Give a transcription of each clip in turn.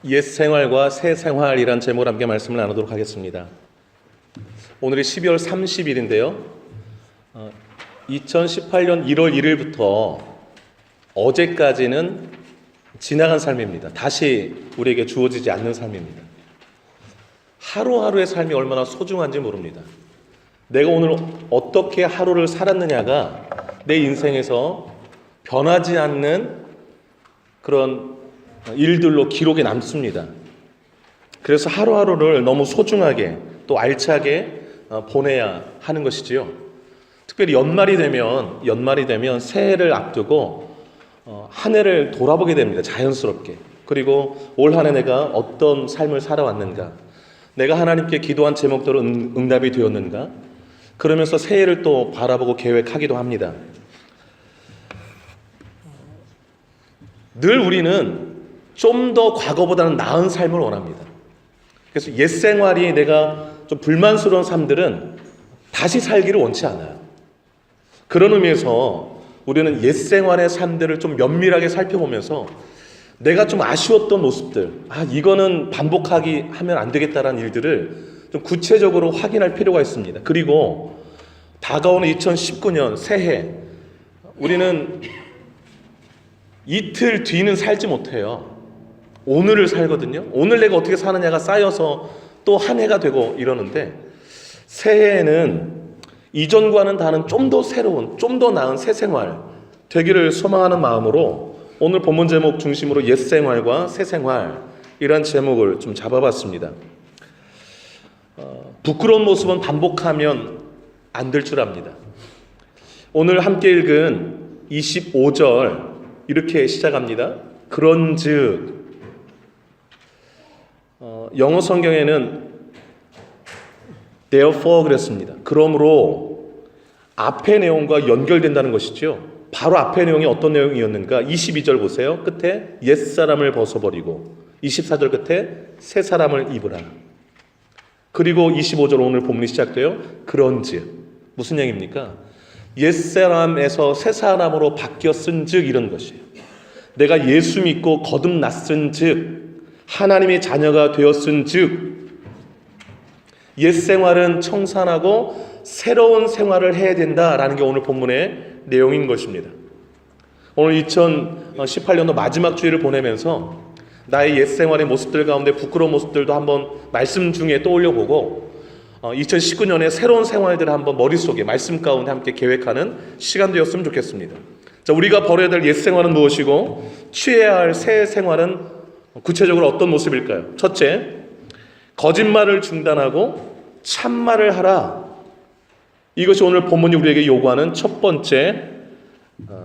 옛 생활과 새 생활이란 제목으로 함께 말씀을 나누도록 하겠습니다. 오늘이 12월 30일인데요. 2018년 1월 1일부터 어제까지는 지나간 삶입니다. 다시 우리에게 주어지지 않는 삶입니다. 하루하루의 삶이 얼마나 소중한지 모릅니다. 내가 오늘 어떻게 하루를 살았느냐가 내 인생에서 변하지 않는 그런 일들로 기록이 남습니다. 그래서 하루하루를 너무 소중하게 또 알차게 보내야 하는 것이지요. 특별히 연말이 되면 새해를 앞두고 한 해를 돌아보게 됩니다. 자연스럽게. 그리고 올 한 해 내가 어떤 삶을 살아왔는가, 내가 하나님께 기도한 제목대로 응답이 되었는가, 그러면서 새해를 또 바라보고 계획하기도 합니다. 늘 우리는 좀 더 과거보다는 나은 삶을 원합니다. 그래서 옛 생활이 내가 좀 불만스러운 삶들은 다시 살기를 원치 않아요. 그런 의미에서 우리는 옛 생활의 삶들을 좀 면밀하게 살펴보면서 내가 좀 아쉬웠던 모습들, 이거는 하면 안 되겠다라는 일들을 좀 구체적으로 확인할 필요가 있습니다. 그리고 다가오는 2019년 새해, 우리는 이틀 뒤는 살지 못해요. 오늘을 살거든요. 오늘 내가 어떻게 사느냐가 쌓여서 또 한 해가 되고 이러는데, 새해에는 이전과는 다른 좀 더 새로운, 좀 더 나은 새 생활 되기를 소망하는 마음으로 오늘 본문 제목 중심으로 옛 생활과 새 생활이란 제목을 좀 잡아봤습니다. 부끄러운 모습은 반복하면 안 될 줄 압니다. 오늘 함께 읽은 25절 이렇게 시작합니다. 그런즉, 영어 성경에는 therefore 그랬습니다. 그러므로 앞의 내용과 연결된다는 것이죠. 바로 앞의 내용이 어떤 내용이었는가? 22절 보세요. 끝에 옛사람을 벗어버리고 24절 끝에 새 사람을 입으라. 그리고 25절 오늘 본문이 시작돼요. 그런즉, 무슨 얘기입니까? 옛사람에서 새 사람으로 바뀌었은즉 이런 것이에요. 내가 예수 믿고 거듭났은즉, 하나님의 자녀가 되었은즉, 옛 생활은 청산하고 새로운 생활을 해야 된다라는 게 오늘 본문의 내용인 것입니다. 오늘 2018년도 마지막 주일을 보내면서 나의 옛 생활의 모습들 가운데 부끄러운 모습들도 한번 말씀 중에 떠올려 보고 2019년에 새로운 생활들을 한번 머릿속에 말씀 가운데 함께 계획하는 시간 되었으면 좋겠습니다. 자, 우리가 버려야 될 옛 생활은 무엇이고 취해야 할 새 생활은 구체적으로 어떤 모습일까요? 첫째, 거짓말을 중단하고 참말을 하라. 이것이 오늘 본문이 우리에게 요구하는 첫 번째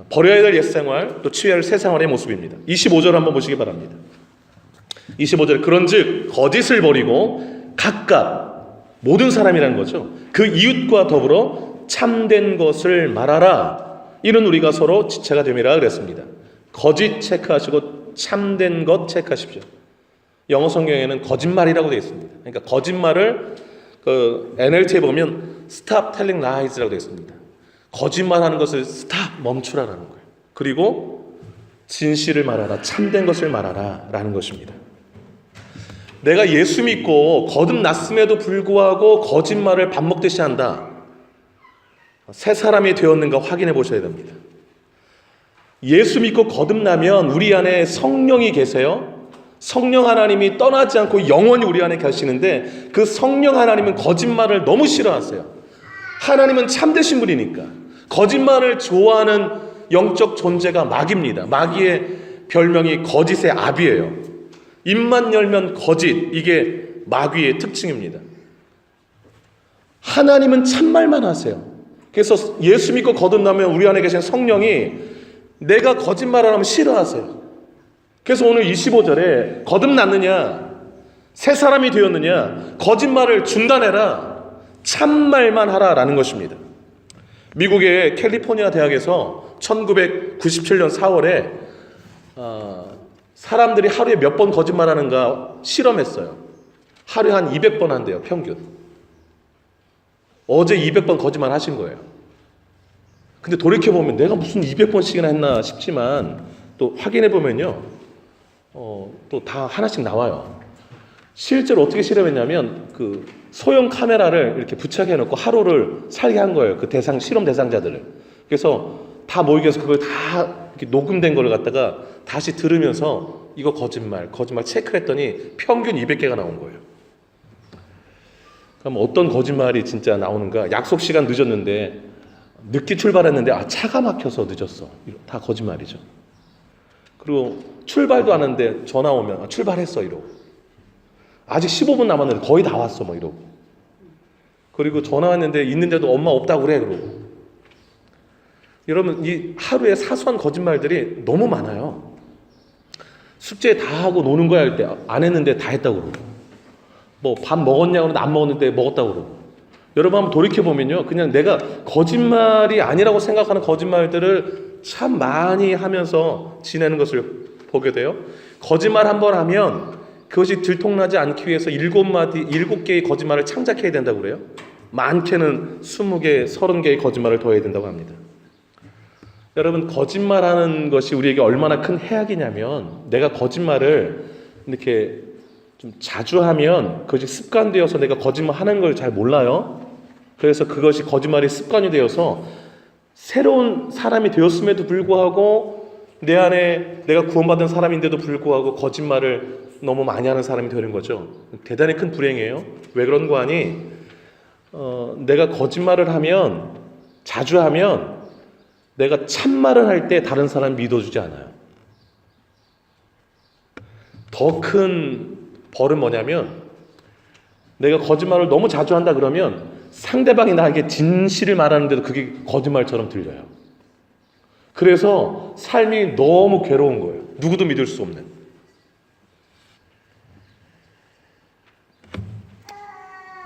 버려야 될 옛 생활, 또 취해야 할 새 생활의 모습입니다. 25절 한번 보시기 바랍니다. 25절, 그런즉 거짓을 버리고 각각 모든 사람이라는 거죠. 그 이웃과 더불어 참된 것을 말하라. 이는 우리가 서로 지체가 됨이라 그랬습니다. 거짓 체크하시고 참된 것 체크하십시오. 영어 성경에는 거짓말이라고 되어 있습니다. 그러니까 거짓말을 NLT에 보면 Stop telling lies라고 되어 있습니다. 거짓말하는 것을 Stop, 멈추라라는 거예요. 그리고 진실을 말하라, 참된 것을 말하라 라는 것입니다. 내가 예수 믿고 거듭났음에도 불구하고 거짓말을 밥 먹듯이 한다. 새 사람이 되었는가 확인해 보셔야 됩니다. 예수 믿고 거듭나면 우리 안에 성령이 계세요. 성령 하나님이 떠나지 않고 영원히 우리 안에 계시는데, 그 성령 하나님은 거짓말을 너무 싫어하세요. 하나님은 참되신 분이니까. 거짓말을 좋아하는 영적 존재가 마귀입니다. 마귀의 별명이 거짓의 아비예요. 입만 열면 거짓, 이게 마귀의 특징입니다. 하나님은 참말만 하세요. 그래서 예수 믿고 거듭나면 우리 안에 계신 성령이 내가 거짓말을 하면 싫어하세요. 그래서 오늘 25절에 거듭났느냐, 새 사람이 되었느냐, 거짓말을 중단해라, 참말만 하라라는 것입니다. 미국의 캘리포니아 대학에서 1997년 4월에 사람들이 하루에 몇 번 거짓말하는가 실험했어요. 하루에 한 200번 한대요, 평균. 어제 200번 거짓말 하신 거예요. 근데 돌이켜보면 내가 무슨 200번씩이나 했나 싶지만 또 확인해보면요, 또 다 하나씩 나와요. 실제로 어떻게 실험했냐면 그 소형 카메라를 이렇게 부착해 놓고 하루를 살게 한 거예요. 그 실험 대상자들을. 그래서 다 모이게 해서 그걸 다 이렇게 녹음된 걸 갖다가 다시 들으면서 이거 거짓말 체크를 했더니 평균 200개가 나온 거예요. 그럼 어떤 거짓말이 진짜 나오는가? 약속 시간 늦었는데 늦게 출발했는데 차가 막혀서 늦었어. 다 거짓말이죠. 그리고 출발도 안 하는데 전화 오면 출발했어 이러고. 아직 15분 남았는데 거의 다 왔어 뭐 이러고. 그리고 전화 왔는데 있는데도 엄마 없다고 그래 그러고. 여러분 이 하루에 사소한 거짓말들이 너무 많아요. 숙제 다 하고 노는 거야 할 때 안 했는데 다 했다고 그러고. 뭐 밥 먹었냐고 그러는데 안 먹었는데 먹었다고 그러고. 여러분 한번 돌이켜보면요. 그냥 내가 거짓말이 아니라고 생각하는 거짓말들을 참 많이 하면서 지내는 것을 보게 돼요. 거짓말 한 번 하면 그것이 들통나지 않기 위해서 7개의 거짓말을 창작해야 된다고 그래요. 많게는 20개, 30개의 거짓말을 더 해야 된다고 합니다. 여러분 거짓말하는 것이 우리에게 얼마나 큰 해악이냐면 내가 거짓말을 이렇게 좀 자주 하면 그것이 습관되어서 내가 거짓말하는 걸 잘 몰라요. 그래서 그것이 거짓말이 습관이 되어서 새로운 사람이 되었음에도 불구하고 내 안에 내가 구원받은 사람인데도 불구하고 거짓말을 너무 많이 하는 사람이 되는 거죠. 대단히 큰 불행이에요. 왜 그런 거 아니? 내가 거짓말을 하면 자주 하면 내가 참말을 할 때 다른 사람 믿어주지 않아요. 더 큰 벌은 뭐냐면 내가 거짓말을 너무 자주 한다 그러면 상대방이 나에게 진실을 말하는데도 그게 거짓말처럼 들려요. 그래서 삶이 너무 괴로운 거예요. 누구도 믿을 수 없는.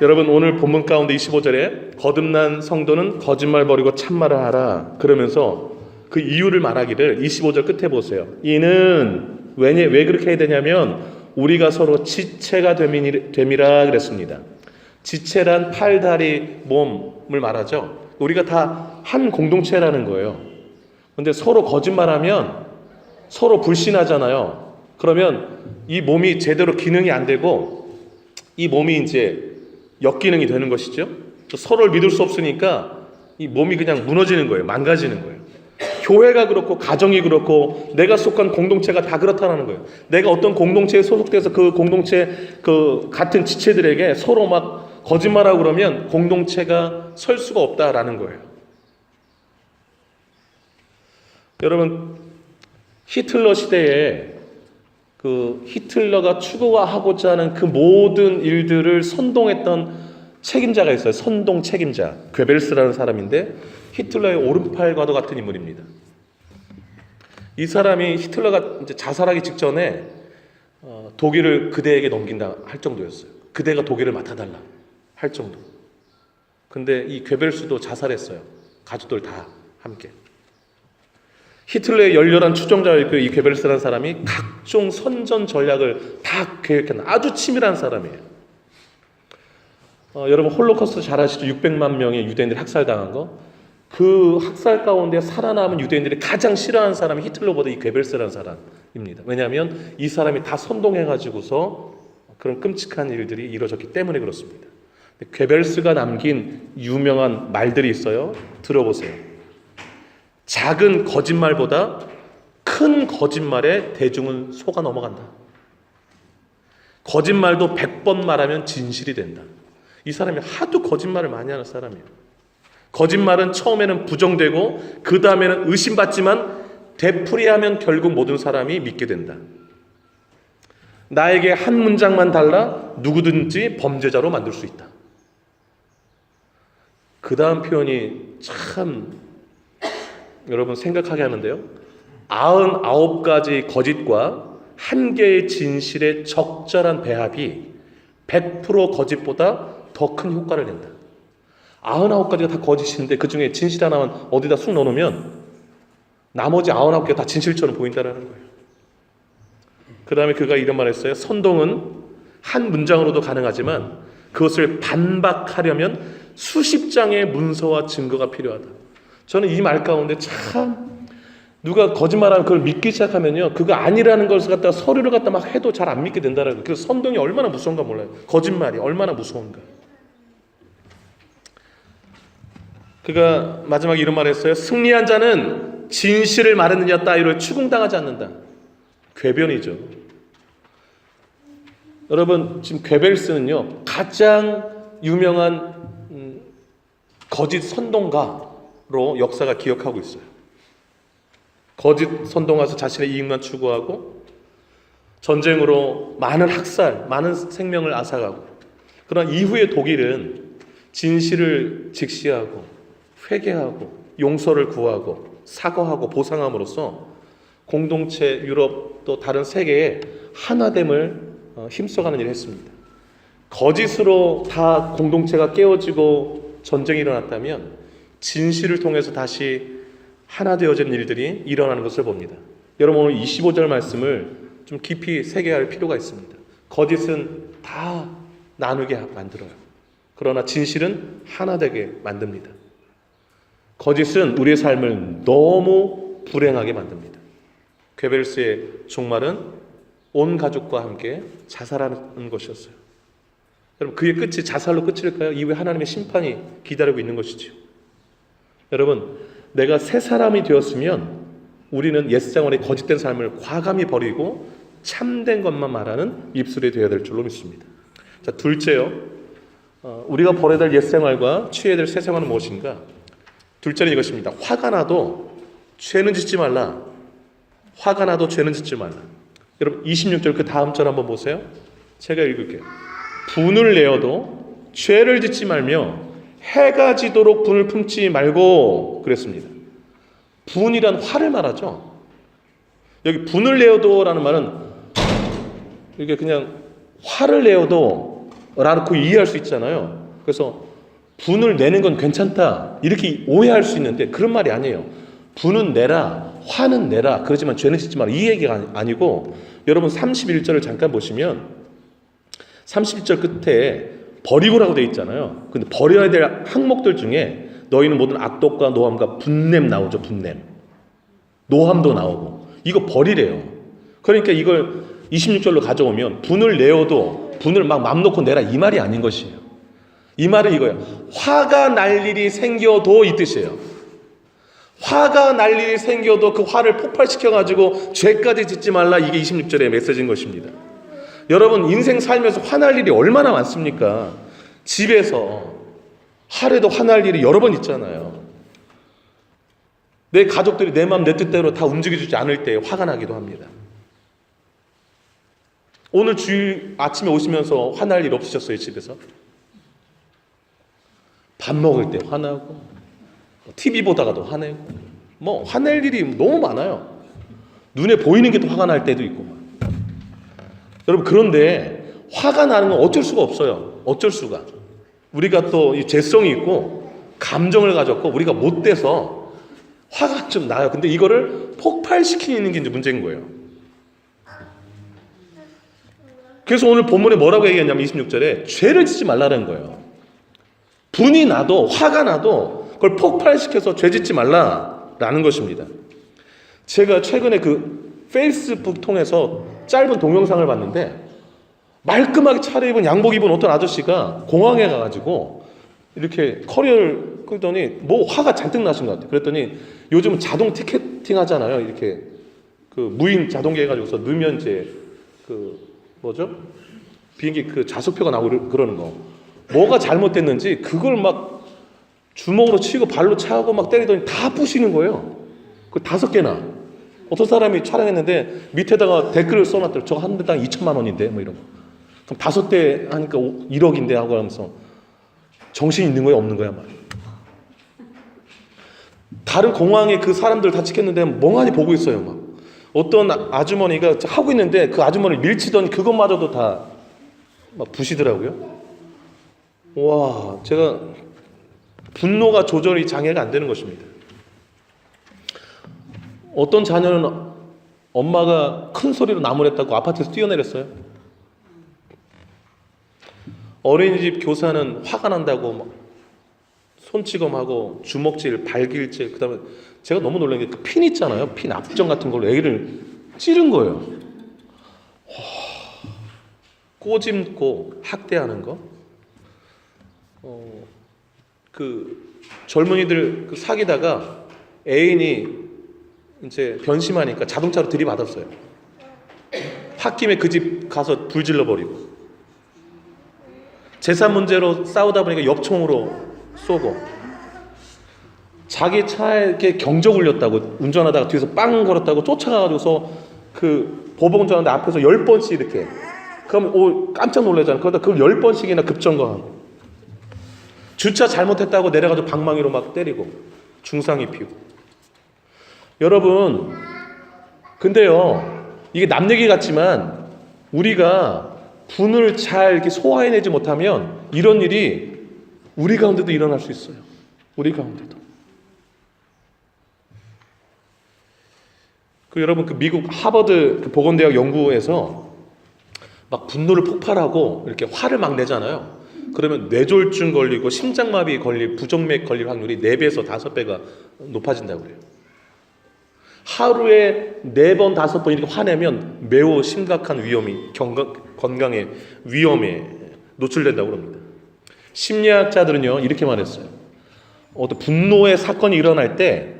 여러분 오늘 본문 가운데 25절에 거듭난 성도는 거짓말 버리고 참말을 하라 그러면서 그 이유를 말하기를 25절 끝에 보세요. 이는 왜 그렇게 해야 되냐면 우리가 서로 지체가 됨이라 그랬습니다. 지체란 팔, 다리, 몸을 말하죠. 우리가 다 한 공동체라는 거예요. 근데 서로 거짓말하면 서로 불신하잖아요. 그러면 이 몸이 제대로 기능이 안 되고 이 몸이 이제 역기능이 되는 것이죠. 서로를 믿을 수 없으니까 이 몸이 그냥 무너지는 거예요. 망가지는 거예요. 교회가 그렇고 가정이 그렇고 내가 속한 공동체가 다 그렇다는 거예요. 내가 어떤 공동체에 소속돼서 그 공동체 그 같은 지체들에게 서로 막 거짓말하고 그러면 공동체가 설 수가 없다라는 거예요. 여러분 히틀러 시대에 그 히틀러가 추구하고자 하는 그 모든 일들을 선동했던 책임자가 있어요. 선동 책임자 괴벨스라는 사람인데 히틀러의 오른팔과도 같은 인물입니다. 이 사람이 히틀러가 이제 자살하기 직전에 독일을 그대에게 넘긴다 할 정도였어요. 그대가 독일을 맡아달라 할 정도. 근데 이 괴벨스도 자살했어요. 가족들 다 함께. 히틀러의 열렬한 추종자였고 이 괴벨스라는 사람이 각종 선전 전략을 다 계획한 아주 치밀한 사람이에요. 여러분 홀로코스트 잘 아시죠? 600만 명의 유대인들이 학살당한 거. 그 학살 가운데 살아남은 유대인들이 가장 싫어하는 사람이 히틀러보다 이 괴벨스라는 사람입니다. 왜냐하면 이 사람이 다 선동해가지고서 그런 끔찍한 일들이 이루어졌기 때문에 그렇습니다. 괴벨스가 남긴 유명한 말들이 있어요. 들어보세요. 작은 거짓말보다 큰 거짓말에 대중은 속아 넘어간다. 거짓말도 100번 말하면 진실이 된다. 이 사람이 하도 거짓말을 많이 하는 사람이에요. 거짓말은 처음에는 부정되고 그 다음에는 의심받지만 되풀이하면 결국 모든 사람이 믿게 된다. 나에게 한 문장만 달라 누구든지 범죄자로 만들 수 있다. 그 다음 표현이 참 여러분 생각하게 하는데요. 99가지 거짓과 한 개의 진실의 적절한 배합이 100% 거짓보다 더 큰 효과를 낸다. 99가지가 다 거짓인데 그 중에 진실 하나만 어디다 쑥 넣어놓으면 나머지 99개가 다 진실처럼 보인다는 거예요. 그 다음에 그가 이런 말 했어요. 선동은 한 문장으로도 가능하지만 그것을 반박하려면 수십 장의 문서와 증거가 필요하다. 저는 이 말 가운데 참 누가 거짓말하면 그걸 믿기 시작하면요, 그거 아니라는 것을 갖다가 서류를 갖다 막 해도 잘 안 믿게 된다라고. 그래서 선동이 얼마나 무서운가 몰라요. 거짓말이 얼마나 무서운가. 그가 마지막에 이런 말을 했어요. 승리한 자는 진실을 말했느냐 따위를 추궁당하지 않는다. 궤변이죠. 여러분, 지금 괴벨스는요, 가장 유명한 거짓 선동가로 역사가 기억하고 있어요. 거짓 선동가서 자신의 이익만 추구하고 전쟁으로 많은 학살, 많은 생명을 앗아가고, 그러나 이후에 독일은 진실을 직시하고 회개하고 용서를 구하고 사과하고 보상함으로써 공동체, 유럽 또 다른 세계에 하나됨을 힘써가는 일을 했습니다. 거짓으로 다 공동체가 깨어지고 전쟁이 일어났다면 진실을 통해서 다시 하나 되어지는 일들이 일어나는 것을 봅니다. 여러분, 오늘 25절 말씀을 좀 깊이 새겨야 할 필요가 있습니다. 거짓은 다 나누게 만들어요. 그러나 진실은 하나 되게 만듭니다. 거짓은 우리의 삶을 너무 불행하게 만듭니다. 괴벨스의 종말은 온 가족과 함께 자살하는 것이었어요. 여러분, 그의 끝이 자살로 끝일까요? 이후에 하나님의 심판이 기다리고 있는 것이죠. 여러분, 내가 새 사람이 되었으면 우리는 옛사원의 거짓된 삶을 과감히 버리고 참된 것만 말하는 입술이 되어야 될 줄로 믿습니다. 자, 둘째요. 우리가 버려야 될 옛생활과 취해야 될 새생활은 무엇인가? 둘째는 이것입니다. 화가 나도 죄는 짓지 말라. 화가 나도 죄는 짓지 말라. 여러분, 26절 그 다음 절 한번 보세요. 제가 읽을게요. 분을 내어도 죄를 짓지 말며 해가 지도록 분을 품지 말고 그랬습니다. 분이란 화를 말하죠. 여기 분을 내어도라는 말은 이게 그냥 화를 내어도 라고 이해할 수 있잖아요. 그래서 분을 내는 건 괜찮다 이렇게 오해할 수 있는데 그런 말이 아니에요. 분은 내라, 화는 내라, 그렇지만 죄는 짓지 마라, 이 얘기가 아니고, 여러분 31절을 잠깐 보시면 31절 끝에 버리고라고 되어 있잖아요. 근데 버려야 될 항목들 중에 너희는 모든 악독과 노함과 분냄 나오죠. 분냄, 노함도 나오고, 이거 버리래요. 그러니까 이걸 26절로 가져오면 분을 내어도 분을 막 맘 놓고 내라 이 말이 아닌 것이에요. 이 말은 이거예요. 화가 날 일이 생겨도 이 뜻이에요. 화가 날 일이 생겨도 그 화를 폭발시켜가지고 죄까지 짓지 말라, 이게 26절의 메시지인 것입니다. 여러분, 인생 살면서 화날 일이 얼마나 많습니까? 집에서 하루에도 화날 일이 여러 번 있잖아요. 내 가족들이 내 마음 내 뜻대로 다 움직여주지 않을 때 화가 나기도 합니다. 오늘 주일 아침에 오시면서 화날 일 없으셨어요? 집에서? 밥 먹을 때 화나고, TV 보다가도 화내고, 뭐 화낼 일이 너무 많아요. 눈에 보이는 게 또 화가 날 때도 있고. 여러분, 그런데 화가 나는 건 어쩔 수가 없어요. 어쩔 수가. 우리가 또 이 재성이 있고 감정을 가졌고 우리가 못돼서 화가 좀 나요. 근데 이거를 폭발시키는 게 이제 문제인 거예요. 그래서 오늘 본문에 뭐라고 얘기했냐면 26절에 죄를 짓지 말라는 거예요. 분이 나도, 화가 나도 그걸 폭발시켜서 죄 짓지 말라라는 것입니다. 제가 최근에 그 페이스북 통해서 짧은 동영상을 봤는데, 말끔하게 차려입은 양복 입은 어떤 아저씨가 공항에 가가지고 이렇게 커리어를 끌더니 뭐 화가 잔뜩 나신 것 같아요. 그랬더니 요즘 자동 티켓팅 하잖아요. 이렇게 그 무인 자동기 해가지고서 넣으면 이제 그 뭐죠? 비행기 그 좌석표가 나오고 그러는 거. 뭐가 잘못됐는지 그걸 막 주먹으로 치고 발로 차고 막 때리더니 다 부시는 거예요. 그 5개나. 어떤 사람이 촬영했는데 밑에다가 댓글을 써놨더라고요. 저거 한 대당 2천만 원인데 뭐 이런 거. 그럼 5대 하니까 1억인데 하고 하면서 정신 있는 거야 없는 거야 말이야. 다른 공항에 그 사람들 다 찍혔는데 멍하니 보고 있어요. 막 어떤 아주머니가 하고 있는데 그 아주머니를 밀치더니 그것마저도 다 막 부시더라고요. 와, 제가 분노가 조절이 장애가 안 되는 것입니다. 어떤 자녀는 엄마가 큰 소리로 나무랬다고 아파트에서 뛰어내렸어요. 어린이집 교사는 화가 난다고 막 손찌검하고 주먹질, 발길질, 그 다음에 제가 너무 놀란 게 그 핀 있잖아요. 핀 압정 같은 걸로 애기를 찌른 거예요. 꼬집고 학대하는 거. 그 젊은이들 그 사귀다가 애인이 이제 변심하니까 자동차로 들이받았어요. 홧김에 그 집 가서 불질러 버리고, 재산 문제로 싸우다 보니까 엽총으로 쏘고, 자기 차에 이렇게 경적 울렸다고 운전하다가 뒤에서 빵 걸었다고 쫓아가가지고서 그 보복 운전하는데 앞에서 10번씩 이렇게, 그럼 깜짝 놀라잖아. 그러다 그걸 10번씩이나 급정거하고, 주차 잘못했다고 내려가지고 방망이로 막 때리고 중상 입히고. 여러분, 근데요, 이게 남 얘기 같지만 우리가 분을 잘 이렇게 소화해내지 못하면 이런 일이 우리 가운데도 일어날 수 있어요. 우리 가운데도. 여러분, 그 미국 하버드 그 보건대학 연구에서 막 분노를 폭발하고 이렇게 화를 막 내잖아요. 그러면 뇌졸중 걸리고 심장마비 걸릴, 부정맥 걸릴 확률이 4배에서 5배가 높아진다고 그래요. 하루에 4번, 5번 이렇게 화내면 매우 심각한 위험이, 건강의 위험에 노출된다고 합니다. 심리학자들은요, 이렇게 말했어요. 어떤 분노의 사건이 일어날 때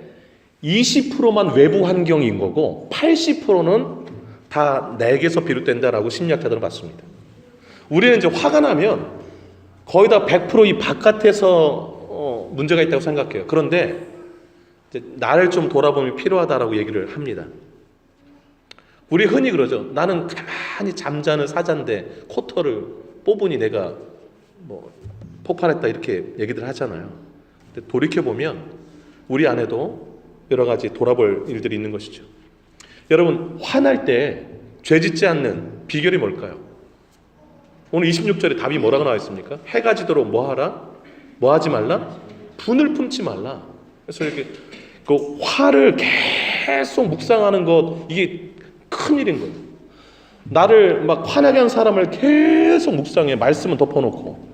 20%만 외부 환경인 거고 80%는 다 내게서 비롯된다라고 심리학자들은 봤습니다. 우리는 이제 화가 나면 거의 다 100% 이 바깥에서 문제가 있다고 생각해요. 그런데 이제 나를 좀 돌아보면 필요하다라고 얘기를 합니다. 우리 흔히 그러죠. 나는 가만히 잠자는 사자인데 코털을 뽑으니 내가 뭐 폭발했다 이렇게 얘기들 하잖아요. 근데 돌이켜보면 우리 안에도 여러 가지 돌아볼 일들이 있는 것이죠. 여러분, 화날 때 죄짓지 않는 비결이 뭘까요? 오늘 26절에 답이 뭐라고 나와 있습니까? 해가 지도록 뭐 하라? 뭐 하지 말라? 분을 품지 말라. 그래서 이렇게 그 화를 계속 묵상하는 것, 이게 큰일인 거예요. 나를 막 화나게 한 사람을 계속 묵상해. 말씀은 덮어놓고.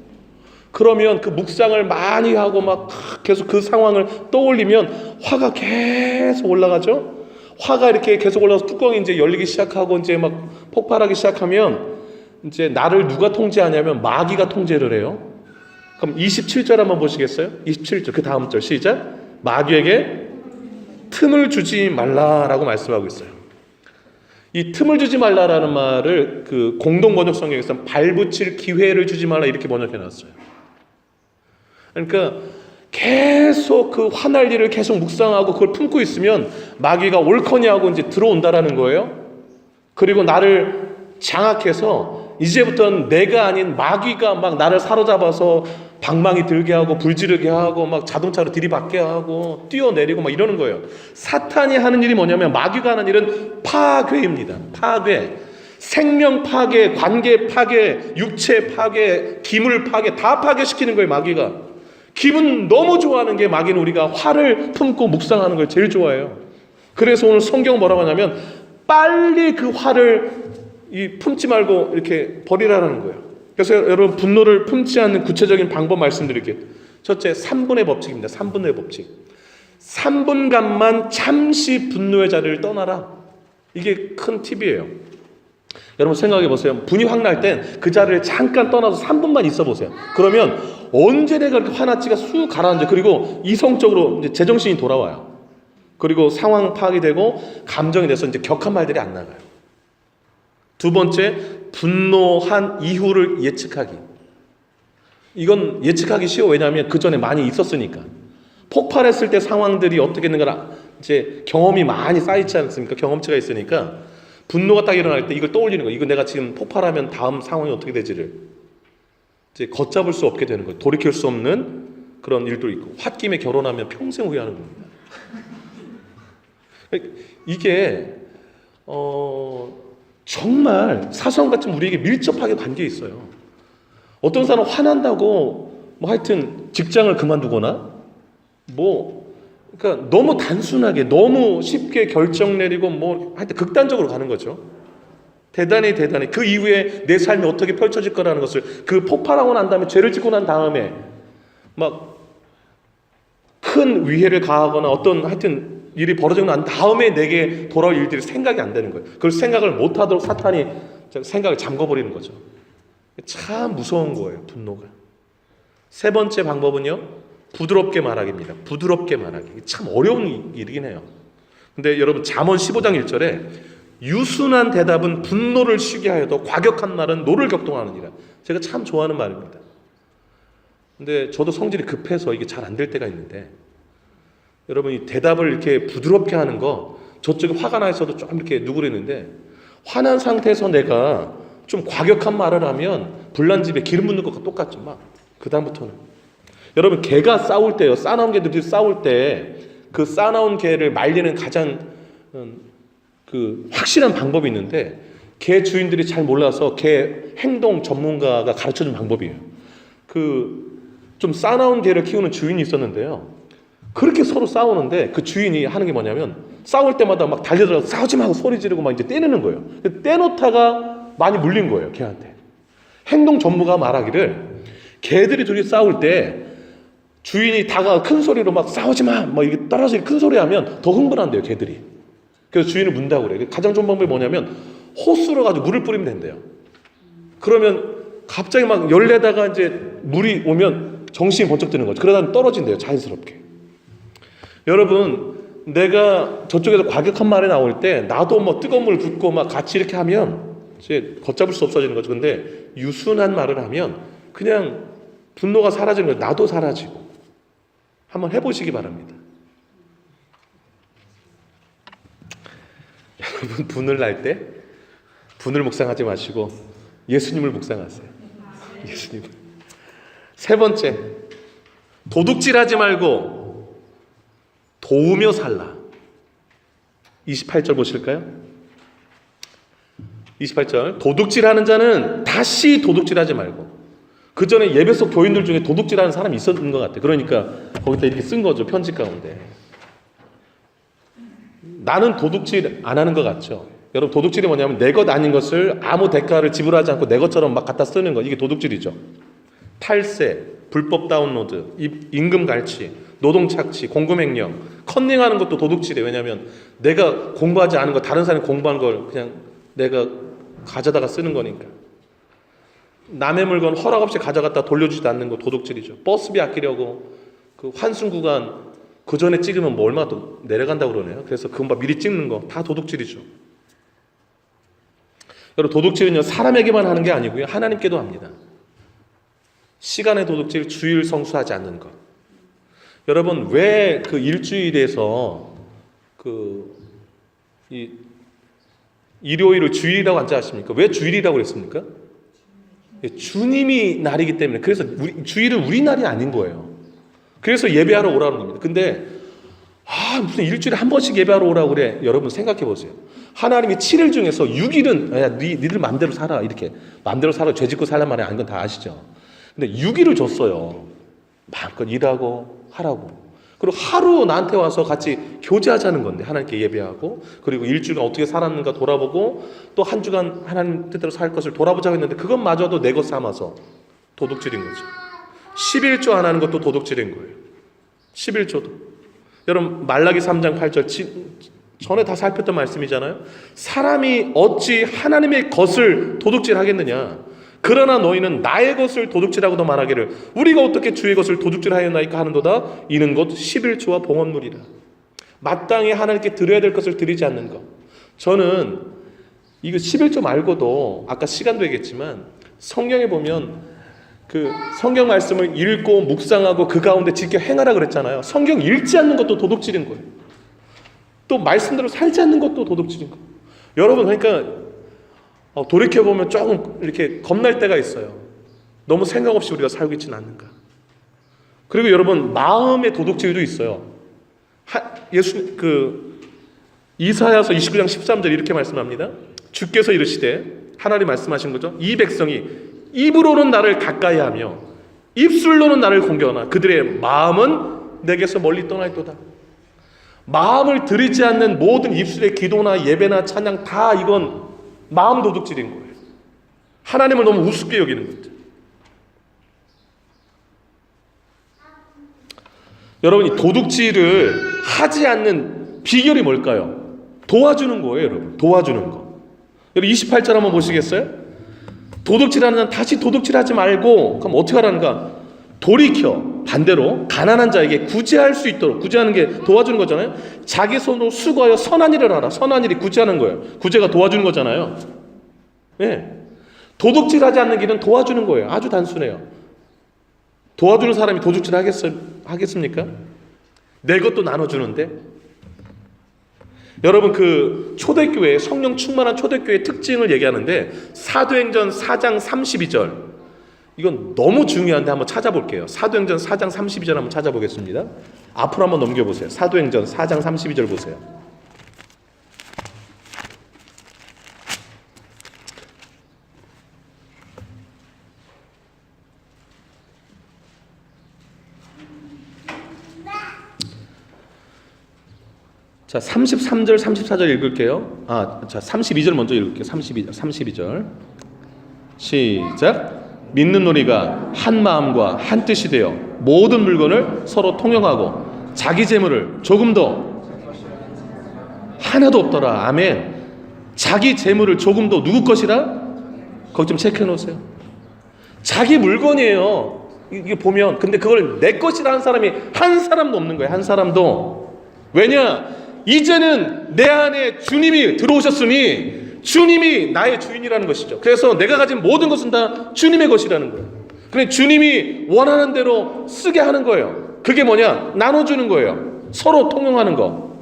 그러면 그 묵상을 많이 하고 막 계속 그 상황을 떠올리면 화가 계속 올라가죠. 화가 이렇게 계속 올라가서 뚜껑이 이제 열리기 시작하고 이제 막 폭발하기 시작하면 이제 나를 누가 통제하냐면 마귀가 통제를 해요. 그럼 27절 한번 보시겠어요? 27절 그 다음 절 시작. 마귀에게 틈을 주지 말라라고 말씀하고 있어요. 이 틈을 주지 말라라는 말을 그 공동 번역 성경에서는 발붙일 기회를 주지 말라 이렇게 번역해 놨어요. 그러니까 계속 그 화날 일을 계속 묵상하고 그걸 품고 있으면 마귀가 옳거니 하고 이제 들어온다라는 거예요. 그리고 나를 장악해서 이제부터는 내가 아닌 마귀가 막 나를 사로잡아서 방망이 들게 하고 불 지르게 하고 막 자동차로 들이받게 하고 뛰어내리고 막 이러는 거예요. 사탄이 하는 일이 뭐냐면 마귀가 하는 일은 파괴입니다. 파괴. 생명 파괴, 관계 파괴, 육체 파괴, 기물 파괴 다 파괴시키는 거예요. 마귀가. 기분 너무 좋아하는 게 마귀는 우리가 화를 품고 묵상하는 걸 제일 좋아해요. 그래서 오늘 성경 뭐라고 하냐면 빨리 그 화를 품지 말고 이렇게 버리라는 거예요. 그래서 여러분 분노를 품지 않는 구체적인 방법 말씀드릴게요. 첫째, 3분의 법칙입니다. 3분의 법칙. 3분간만 잠시 분노의 자리를 떠나라. 이게 큰 팁이에요. 여러분 생각해 보세요. 분이 확 날 땐 그 자리를 잠깐 떠나서 3분만 있어 보세요. 그러면 언제 내가 그렇게 화났지가 쑥 가라앉아. 그리고 이성적으로 이제 제정신이 돌아와요. 그리고 상황 파악이 되고 감정이 돼서 이제 격한 말들이 안 나가요. 두 번째, 분노한 이후를 예측하기. 이건 예측하기 쉬워. 왜냐하면 그 전에 많이 있었으니까. 폭발했을 때 상황들이 어떻게 있는가 이제 경험이 많이 쌓이지 않습니까? 경험치가 있으니까 분노가 딱 일어날 때 이걸 떠올리는 거예요. 이거 내가 지금 폭발하면 다음 상황이 어떻게 되지를 이제 걷잡을 수 없게 되는 거예요. 돌이킬 수 없는 그런 일도 있고, 홧김에 결혼하면 평생 후회하는 겁니다. 이게 정말 사소한것 좀 우리에게 밀접하게 관계에 있어요. 어떤 사람은 화난다고 뭐 하여튼 직장을 그만두거나 그러니까 너무 단순하게 너무 쉽게 결정 내리고 뭐 하여튼 극단적으로 가는 거죠. 대단히 그 이후에 내 삶이 어떻게 펼쳐질 거라는 것을 그 폭발하고 난 다음에 죄를 짓고 난 다음에 막 큰 위해를 가하거나 어떤 하여튼 일이 벌어지고 난 다음에 내게 돌아올 일들이 생각이 안 되는 거예요. 그걸 생각을 못하도록 사탄이 생각을 잠궈버리는 거죠. 참 무서운 거예요, 분노가. 세 번째 방법은요, 부드럽게 말하기입니다. 부드럽게 말하기. 참 어려운 일이긴 해요. 근데 여러분, 잠언 15장 1절에 유순한 대답은 분노를 쉬게 하여도 과격한 말은 노를 격동하느니라. 제가 참 좋아하는 말입니다. 근데 저도 성질이 급해서 이게 잘 안 될 때가 있는데, 여러분이 대답을 이렇게 부드럽게 하는 거, 저쪽에 화가 나 있어도 좀 이렇게 누그리는데, 화난 상태에서 내가 좀 과격한 말을 하면 불난집에 기름 붓는 것과 똑같죠. 막 그 다음부터는 여러분, 개가 싸울 때요, 싸나운 개들이 싸울 때 그 싸나운 개를 말리는 가장 그 확실한 방법이 있는데, 개 주인들이 잘 몰라서 개 행동 전문가가 가르쳐준 방법이에요. 그 좀 싸나운 개를 키우는 주인이 있었는데요, 그렇게 서로 싸우는데 그 주인이 하는 게 뭐냐면, 싸울 때마다 막 달려들어서 싸우지 마 하고 소리 지르고 막 이제 떼내는 거예요. 떼놓다가 많이 물린 거예요, 걔한테. 행동 전문가가 말하기를, 개들이 둘이 싸울 때 주인이 다가 큰 소리로 막 싸우지 마 막 이렇게 떨어져 큰 소리 하면 더 흥분한대요, 개들이. 그래서 주인을 문다고 그래요. 가장 좋은 방법이 뭐냐면, 호수로 가지고 물을 뿌리면 된대요. 그러면 갑자기 막 열내다가 이제 물이 오면 정신이 번쩍 드는 거죠. 그러다 떨어진대요, 자연스럽게. 여러분, 내가 저쪽에서 과격한 말이 나올 때 나도 뭐 뜨거운 물 붓고 막 같이 이렇게 하면 이제 걷잡을 수 없어지는 거죠. 근데 유순한 말을 하면 그냥 분노가 사라지는 거예요. 나도 사라지고. 한번 해보시기 바랍니다. 여러분, 분을 날 때 분을 묵상하지 마시고 예수님을 묵상하세요. 예수님을. 세 번째, 도둑질하지 말고 도우며 살라. 28절 보실까요? 28절, 도둑질하는 자는 다시 도둑질하지 말고. 그 전에 예배 속 교인들 중에 도둑질하는 사람이 있었던 것 같아요. 그러니까 거기다 이렇게 쓴 거죠, 편지 가운데. 나는 도둑질 안 하는 것 같죠. 여러분, 도둑질이 뭐냐면 내 것 아닌 것을 아무 대가를 지불하지 않고 내 것처럼 막 갖다 쓰는 거, 이게 도둑질이죠. 탈세, 불법 다운로드, 임금 갈취, 노동 착취, 공금횡령, 컨닝하는 것도 도둑질이에요. 왜냐하면 내가 공부하지 않은 거, 다른 사람이 공부한 걸 그냥 내가 가져다가 쓰는 거니까. 남의 물건 허락 없이 가져갔다 돌려주지 않는 거 도둑질이죠. 버스비 아끼려고 그 환승 구간 그 전에 찍으면 뭐 얼마 더 내려간다고 그러네요. 그래서 그건 미리 찍는 거 다 도둑질이죠. 여러분, 도둑질은요, 사람에게만 하는 게 아니고요, 하나님께도 합니다. 시간의 도둑질, 주일 성수하지 않는 것. 여러분, 왜 그 일주일에서 이 일요일을 주일이라고 앉아 하십니까? 왜 주일이라고 그랬습니까? 주님이 날이기 때문에. 그래서 주일은 우리 날이 아닌 거예요. 그래서 예배하러 오라는 겁니다. 근데 무슨 일주일에 한 번씩 예배하러 오라고 그래. 여러분, 생각해 보세요. 하나님이 7일 중에서 6일은 야, 니들 마음대로 살아, 이렇게 마음대로 살아, 죄 짓고 살란 말이 아닌 건 다 아시죠? 근데 6일을 줬어요. 마음껏 일하고 하라고. 그리고 하루 나한테 와서 같이 교제하자는 건데, 하나님께 예배하고, 그리고 일주일간 어떻게 살았는가 돌아보고, 또 한 주간 하나님 뜻대로 살 것을 돌아보자고 했는데, 그것마저도 내 것 삼아서 도둑질인 거죠. 11조 안 하는 것도 도둑질인 거예요. 11조도. 여러분, 말라기 3장 8절 전에 다 살폈던 말씀이잖아요. 사람이 어찌 하나님의 것을 도둑질하겠느냐. 그러나 너희는 나의 것을 도둑질하고도 말하기를 우리가 어떻게 주의 것을 도둑질하였나이까 하는도다. 이는 곧 11조와 봉헌물이라. 마땅히 하나님께 드려야 될 것을 드리지 않는 것. 저는 이거 11조 말고도 아까 시간도 얘기했지만 성경에 보면 그 성경 말씀을 읽고 묵상하고 그 가운데 지켜 행하라 그랬잖아요. 성경 읽지 않는 것도 도둑질인 거예요. 또 말씀대로 살지 않는 것도 도둑질인 거예요. 여러분, 그러니까 돌이켜보면 조금 이렇게 겁날 때가 있어요. 너무 생각 없이 우리가 살고 있지는 않는가. 그리고 여러분, 마음의 도둑질도 있어요. 이사야서 29장 13절 이렇게 말씀합니다. 주께서 이르시되, 하나님 말씀하신 거죠. 이 백성이 입으로는 나를 가까이 하며 입술로는 나를 공경하나 그들의 마음은 내게서 멀리 떠나있도다. 마음을 들이지 않는 모든 입술의 기도나 예배나 찬양 다 이건 마음 도둑질인 거예요. 하나님을 너무 우습게 여기는 거죠. 여러분이 도둑질을 하지 않는 비결이 뭘까요? 도와주는 거예요, 여러분. 도와주는 거. 여러분 28절 한번 보시겠어요? 도둑질하는 자는 다시 도둑질하지 말고 그럼 어떻게 하라는가? 돌이켜 반대로 가난한 자에게 구제할 수 있도록, 구제하는 게 도와주는 거잖아요. 자기 손으로 수고하여 선한 일을 하라. 선한 일이 구제하는 거예요. 구제가 도와주는 거잖아요. 예. 도둑질하지 않는 길은 도와주는 거예요. 아주 단순해요. 도와주는 사람이 도둑질 하겠습니까? 내 것도 나눠주는데. 여러분 그 초대교회, 성령 충만한 초대교회의 특징을 얘기하는데 사도행전 4장 32절, 이건 너무 중요한데 한번 찾아볼게요. 사도행전 4장 32절 한번 찾아보겠습니다. 앞으로 한번 넘겨보세요. 사도행전 4장 32절 보세요. 자, 33절, 34절 읽을게요. 자, 32절 먼저 읽을게요. 32절. 시작. 믿는 우리가 한 마음과 한 뜻이 되어 모든 물건을 서로 통용하고 자기 재물을 조금도 하나도 없더라. 아멘. 자기 재물을 조금도 누구 것이라? 거기 좀 체크해 놓으세요. 자기 물건이에요. 이게 보면. 근데 그걸 내 것이라 하는 사람이 한 사람도 없는 거예요. 한 사람도. 왜냐? 이제는 내 안에 주님이 들어오셨으니 주님이 나의 주인이라는 것이죠. 그래서 내가 가진 모든 것은 다 주님의 것이라는 거예요. 그래 주님이 원하는 대로 쓰게 하는 거예요. 그게 뭐냐? 나눠주는 거예요. 서로 통용하는 거.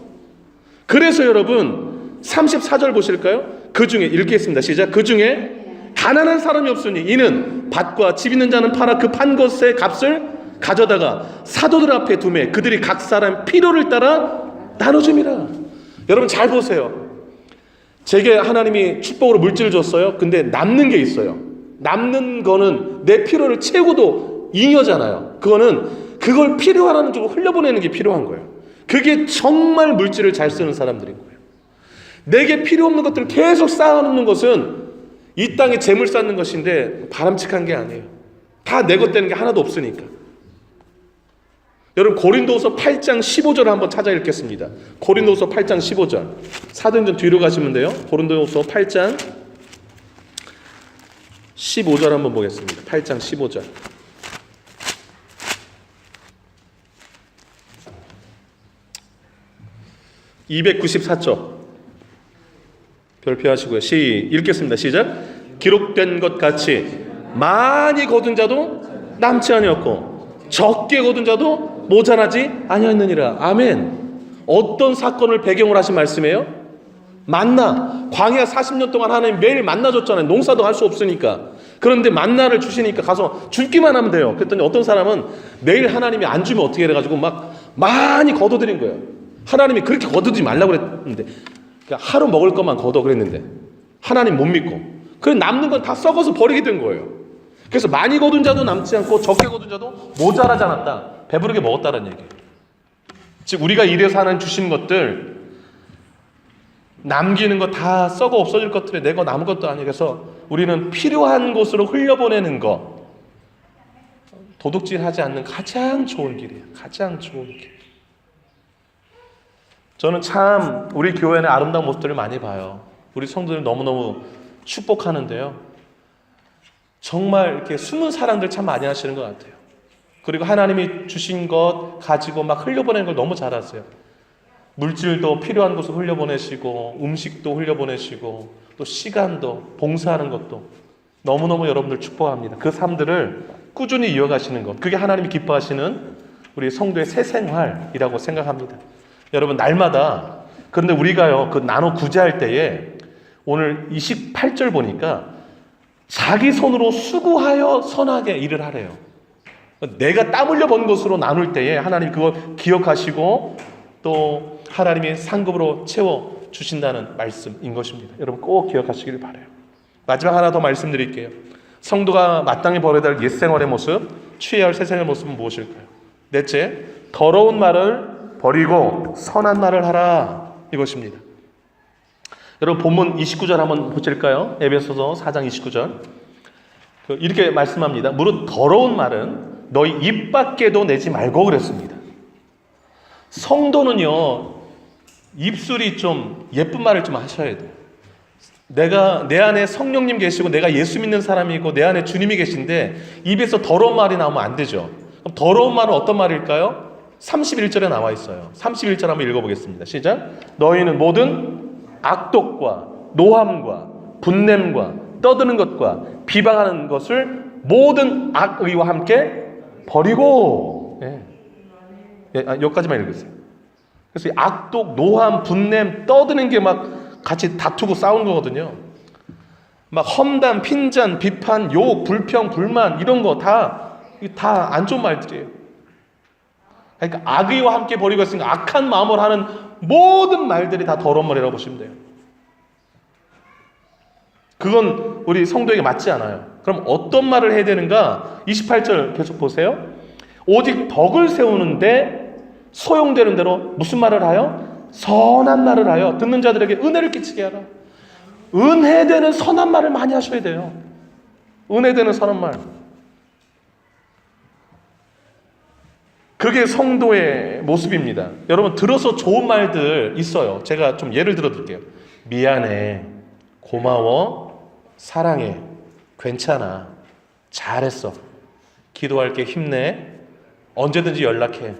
그래서 여러분 34절 보실까요? 그 중에 읽겠습니다. 시작. 그 중에 가난한 사람이 없으니 이는 밭과 집 있는 자는 팔아 그 판 것의 값을 가져다가 사도들 앞에 두매 그들이 각 사람 필요를 따라 나눠줌이라. 여러분 잘 보세요. 제게 하나님이 축복으로 물질을 줬어요. 근데 남는 게 있어요. 남는 거는 내 필요를 채우고도 잉여잖아요. 그걸 필요하라는 쪽으로 흘려보내는 게 필요한 거예요. 그게 정말 물질을 잘 쓰는 사람들인 거예요. 내게 필요 없는 것들을 계속 쌓아놓는 것은 이 땅에 재물 쌓는 것인데 바람직한 게 아니에요. 다 내 것 되는 게 하나도 없으니까. 여러분 고린도후서 8장 15절을 한번 찾아 읽겠습니다. 고린도후서 8장 15절. 사도행전 뒤로 가시면 돼요. 고린도후서 8장 15절 한번 보겠습니다. 8장 15절. (294쪽) 별표하시고요. 읽겠습니다. 시작. 기록된 것 같이 많이 거둔 자도 남지 아니었고 적게 거둔 자도 모자라지 아니하였느니라. 아멘. 어떤 사건을 배경으로 하신 말씀이에요? 만나. 광야 40년 동안 하나님 매일 만나 줬잖아요. 농사도 할 수 없으니까. 그런데 만나를 주시니까 가서 줄기만 하면 돼요. 그랬더니 어떤 사람은 매일 하나님이 안 주면 어떻게 해가지고 막 많이 거둬들인 거예요. 하나님이 그렇게 거두지 말라고 그랬는데, 그러니까 하루 먹을 것만 거둬 그랬는데 하나님 못 믿고 그래서 남는 건 다 썩어서 버리게 된 거예요. 그래서 많이 거둔 자도 남지 않고 적게 거둔 자도 모자라지 않았다. 배부르게 먹었다는 얘기예요. 즉 우리가 일해서 하나님 주신 것들 남기는 거 다 썩어 없어질 것들에 내 거 남은 것도 아니에요. 그래서 우리는 필요한 곳으로 흘려보내는 거, 도둑질하지 않는 가장 좋은 길이에요. 가장 좋은 길. 저는 참 우리 교회의 아름다운 모습들을 많이 봐요. 우리 성도들 너무너무 축복하는데요. 정말 이렇게 숨은 사랑들 참 많이 하시는 것 같아요. 그리고 하나님이 주신 것 가지고 막 흘려보내는 걸 너무 잘하세요. 물질도 필요한 곳으로 흘려보내시고 음식도 흘려보내시고 또 시간도 봉사하는 것도 너무너무 여러분들 축복합니다. 그 삶들을 꾸준히 이어가시는 것, 그게 하나님이 기뻐하시는 우리 성도의 새 생활이라고 생각합니다. 여러분 날마다, 그런데 우리가요 그 나눠 구제할 때에 오늘 28절 보니까 자기 손으로 수고하여 선하게 일을 하래요. 내가 땀 흘려 번 것으로 나눌 때에 하나님 그걸 기억하시고 또 하나님이 상급으로 채워 주신다는 말씀인 것입니다. 여러분 꼭 기억하시길 바라요. 마지막 하나 더 말씀드릴게요. 성도가 마땅히 버려야 할 옛생활의 모습, 취해야 할 새생활의 모습은 무엇일까요? 넷째, 더러운 말을 버리고 선한 말을 하라, 이것입니다. 여러분 본문 29절 한번 보실까요? 에베소서 4장 29절. 이렇게 말씀합니다. 무릇 더러운 말은 너희 입 밖에도 내지 말고 그랬습니다. 성도는요 입술이 좀 예쁜 말을 좀 하셔야 돼요. 내가 내 안에 성령님 계시고 내가 예수 믿는 사람이고 내 안에 주님이 계신데 입에서 더러운 말이 나오면 안 되죠. 그럼 더러운 말은 어떤 말일까요? 31절에 나와 있어요. 31절 한번 읽어보겠습니다. 시작. 너희는 모든 악독과 노함과 분냄과 떠드는 것과 비방하는 것을 모든 악의와 함께 버리고. 여기까지만 읽으세요. 그래서 이 악독, 노함, 분냄, 떠드는 게 막 같이 다투고 싸우는 거거든요. 막 험담, 핀잔, 비판, 욕, 불평, 불만 이런 거 다 안 좋은 말들이에요. 그러니까 악의와 함께 버리고 있으니까 악한 마음을 하는 모든 말들이 다 더러운 말이라고 보시면 돼요. 그건 우리 성도에게 맞지 않아요. 그럼 어떤 말을 해야 되는가? 28절 계속 보세요. 오직 덕을 세우는데 소용되는 대로 무슨 말을 하여? 선한 말을 하여 듣는 자들에게 은혜를 끼치게 하라. 은혜되는 선한 말을 많이 하셔야 돼요. 은혜되는 선한 말. 그게 성도의 모습입니다. 여러분 들어서 좋은 말들 있어요. 제가 좀 예를 들어 드릴게요. 미안해, 고마워, 사랑해, 괜찮아, 잘했어, 기도할게, 힘내, 언제든지 연락해,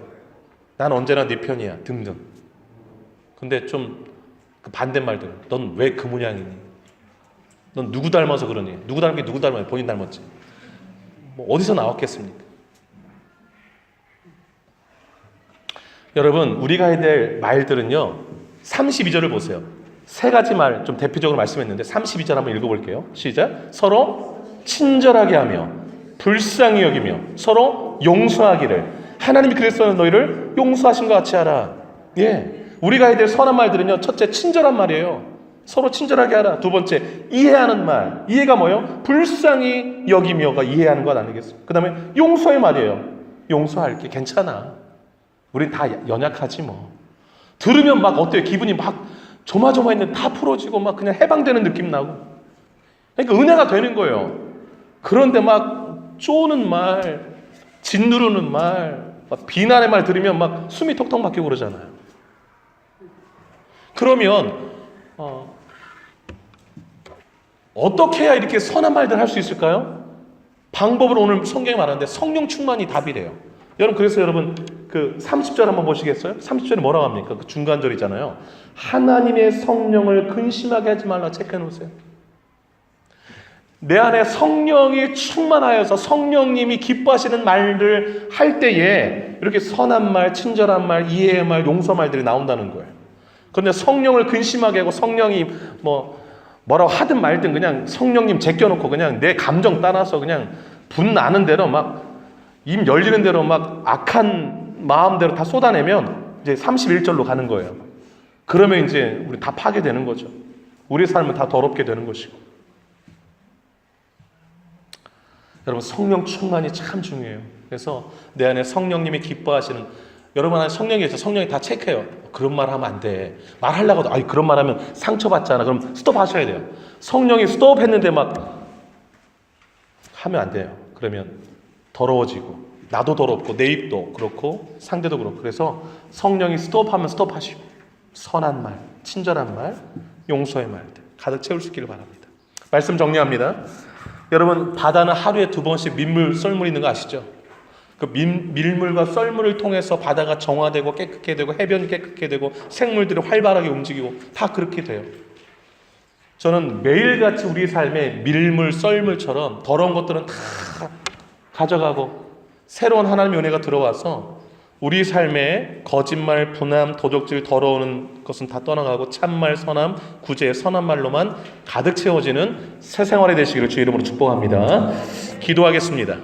난 언제나 네 편이야 등등. 근데 좀 그 반대말들, 넌 왜 그 모양이니? 넌 누구 닮아서 그러니? 누구 닮게 누구 닮아요? 본인 닮았지. 뭐 어디서 나왔겠습니까? 여러분 우리가 해야 될 말들은요 32절을 보세요. 세 가지 말 좀 대표적으로 말씀했는데 32절 한번 읽어볼게요. 시작. 서로 친절하게 하며 불쌍히 여기며 서로 용서하기를 하나님이 그래서 너희를 용서하신 것 같이 하라. 우리가 해야 될 선한 말들은요 첫째 친절한 말이에요. 서로 친절하게 하라. 두 번째 이해하는 말. 이해가 뭐예요? 불쌍히 여기며가 이해하는 것 아니겠어요? 그 다음에 용서의 말이에요. 용서할게, 괜찮아, 우린 다 연약하지 뭐. 들으면 막 어때요? 기분이 막 조마조마했는데 다 풀어지고 막 그냥 해방되는 느낌 나고. 그러니까 은혜가 되는 거예요. 그런데 막 쪼는 말, 짓누르는 말, 막 비난의 말 들으면 막 숨이 턱턱 막히고 그러잖아요. 그러면 어떻게 해야 이렇게 선한 말들 할 수 있을까요? 방법을 오늘 성경에 말하는데 성령 충만이 답이래요. 그래서 여러분 그 30절 한번 보시겠어요? 30절에 뭐라고 합니까? 그 중간절이잖아요. 하나님의 성령을 근심하게 하지 말라 체크해 놓으세요. 내 안에 성령이 충만하여서 성령님이 기뻐하시는 말들 할 때에 이렇게 선한 말, 친절한 말, 이해의 말, 용서 말들이 나온다는 거예요. 그런데 성령을 근심하게 하고 성령이 뭐라고 하든 말든 그냥 성령님 제껴놓고 그냥 내 감정 따라서 그냥 분나는 대로 막 입 열리는 대로 막 악한 마음대로 다 쏟아내면 이제 31절로 가는 거예요. 그러면 이제 우리 다 파괴되는 거죠. 우리 삶은 다 더럽게 되는 것이고. 여러분 성령 충만이 참 중요해요. 그래서 내 안에 성령님이 기뻐하시는, 여러분 안에 성령이 있어요. 성령이 다 체크해요. 그런 말 하면 안 돼. 말하려고 해도 그런 말 하면 상처받잖아. 그럼 스톱 하셔야 돼요. 성령이 스톱 했는데 막 하면 안 돼요. 그러면 더러워지고 나도 더럽고 내 입도 그렇고 상대도 그렇고. 그래서 성령이 스톱하면 스톱하시고 선한 말, 친절한 말, 용서의 말들 가득 채울 수 있기를 바랍니다. 말씀 정리합니다. 여러분 바다는 하루에 2번씩 민물, 썰물 있는 거 아시죠? 그 밀물과 썰물을 통해서 바다가 정화되고 깨끗게 되고 해변이 깨끗게 되고 생물들이 활발하게 움직이고 다 그렇게 돼요. 저는 매일같이 우리 삶에 밀물, 썰물처럼 더러운 것들은 다 가져가고 새로운 하나님의 은혜가 들어와서 우리 삶에 거짓말, 분함, 도적질, 더러운 것은 다 떠나가고 참말, 선함, 구제, 선한 말로만 가득 채워지는 새 생활이 되시기를 주의 이름으로 축복합니다. 기도하겠습니다.